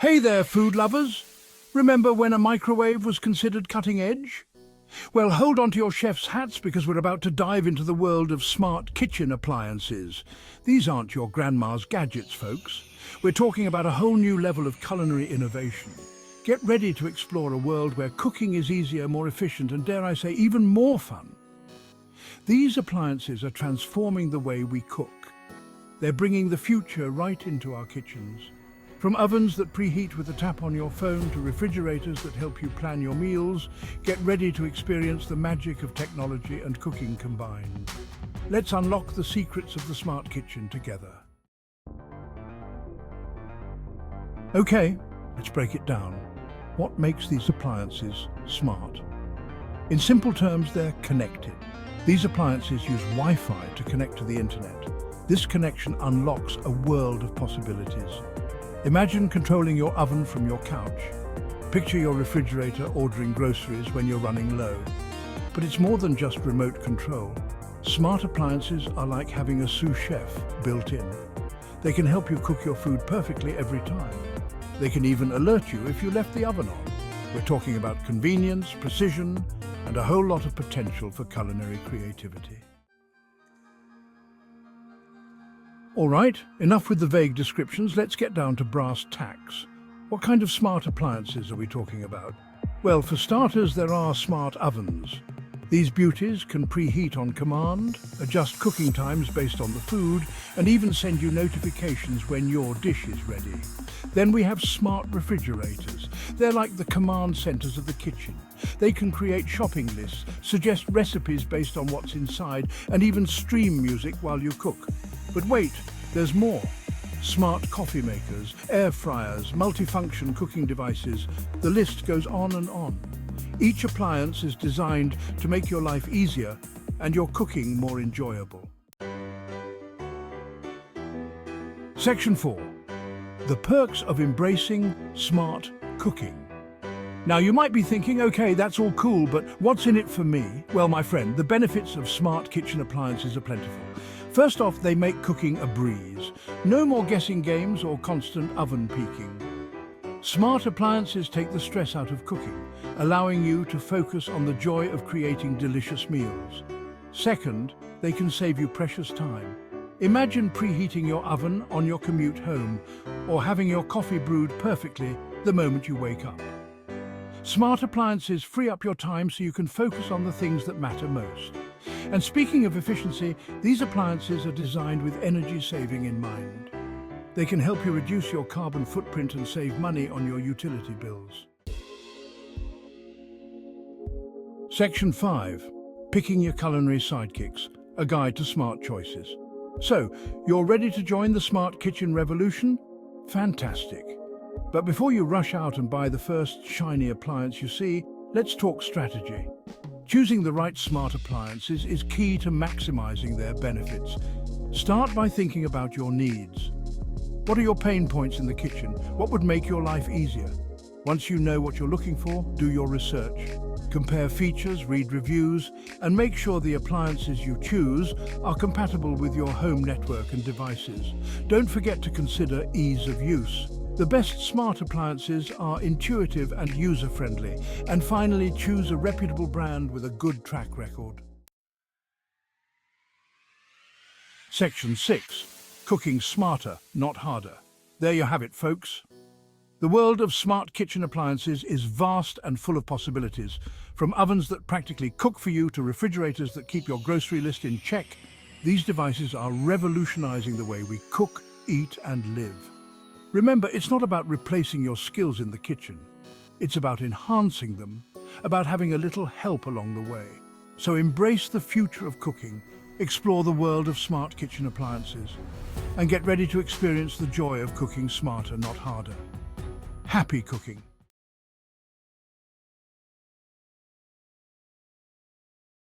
Hey there, food lovers! Remember when a microwave was considered cutting edge? Well, hold on to your chef's hats because we're about to dive into the world of smart kitchen appliances. These aren't your grandma's gadgets, folks. We're talking about a whole new level of culinary innovation. Get ready to explore a world where cooking is easier, more efficient, and dare I say, even more fun. These appliances are transforming the way we cook. They're bringing the future right into our kitchens. From ovens that preheat with a tap on your phone to refrigerators that help you plan your meals, get ready to experience the magic of technology and cooking combined. Let's unlock the secrets of the smart kitchen together. Okay, let's break it down. What makes these appliances smart? In simple terms, they're connected. These appliances use Wi-Fi to connect to the internet. This connection unlocks a world of possibilities. Imagine controlling your oven from your couch. Picture your refrigerator ordering groceries when you're running low. But it's more than just remote control. Smart appliances are like having a sous chef built in. They can help you cook your food perfectly every time. They can even alert you if you left the oven on. We're talking about convenience, precision, and a whole lot of potential for culinary creativity. All right, enough with the vague descriptions, let's get down to brass tacks. What kind of smart appliances are we talking about? Well, for starters, there are smart ovens. These beauties can preheat on command, adjust cooking times based on the food, and even send you notifications when your dish is ready. Then we have smart refrigerators. They're like the command centers of the kitchen. They can create shopping lists, suggest recipes based on what's inside, and even stream music while you cook. But wait, there's more. Smart coffee makers, air fryers, multifunction cooking devices. The list goes on and on. Each appliance is designed to make your life easier and your cooking more enjoyable. Section 4. The perks of embracing smart cooking. Now you might be thinking, okay, that's all cool, but what's in it for me? Well, my friend, the benefits of smart kitchen appliances are plentiful. First off, they make cooking a breeze. No more guessing games or constant oven peaking. Smart appliances take the stress out of cooking, allowing you to focus on the joy of creating delicious meals. Second, they can save you precious time. Imagine preheating your oven on your commute home, or having your coffee brewed perfectly the moment you wake up. Smart appliances free up your time so you can focus on the things that matter most. And speaking of efficiency, these appliances are designed with energy saving in mind. They can help you reduce your carbon footprint and save money on your utility bills. Section 5. Picking your culinary sidekicks, a guide to smart choices. So, you're ready to join the smart kitchen revolution? Fantastic. But before you rush out and buy the first shiny appliance you see, let's talk strategy. Choosing the right smart appliances is key to maximizing their benefits. Start by thinking about your needs. What are your pain points in the kitchen? What would make your life easier? Once you know what you're looking for, do your research. Compare features, read reviews, and make sure the appliances you choose are compatible with your home network and devices. Don't forget to consider ease of use. The best smart appliances are intuitive and user-friendly. And finally, choose a reputable brand with a good track record. Section 6. Cooking smarter, not harder. There you have it, folks. The world of smart kitchen appliances is vast and full of possibilities. From ovens that practically cook for you to refrigerators that keep your grocery list in check, these devices are revolutionizing the way we cook, eat, and live. Remember, it's not about replacing your skills in the kitchen. It's about enhancing them, about having a little help along the way. So embrace the future of cooking, explore the world of smart kitchen appliances, and get ready to experience the joy of cooking smarter, not harder. Happy cooking!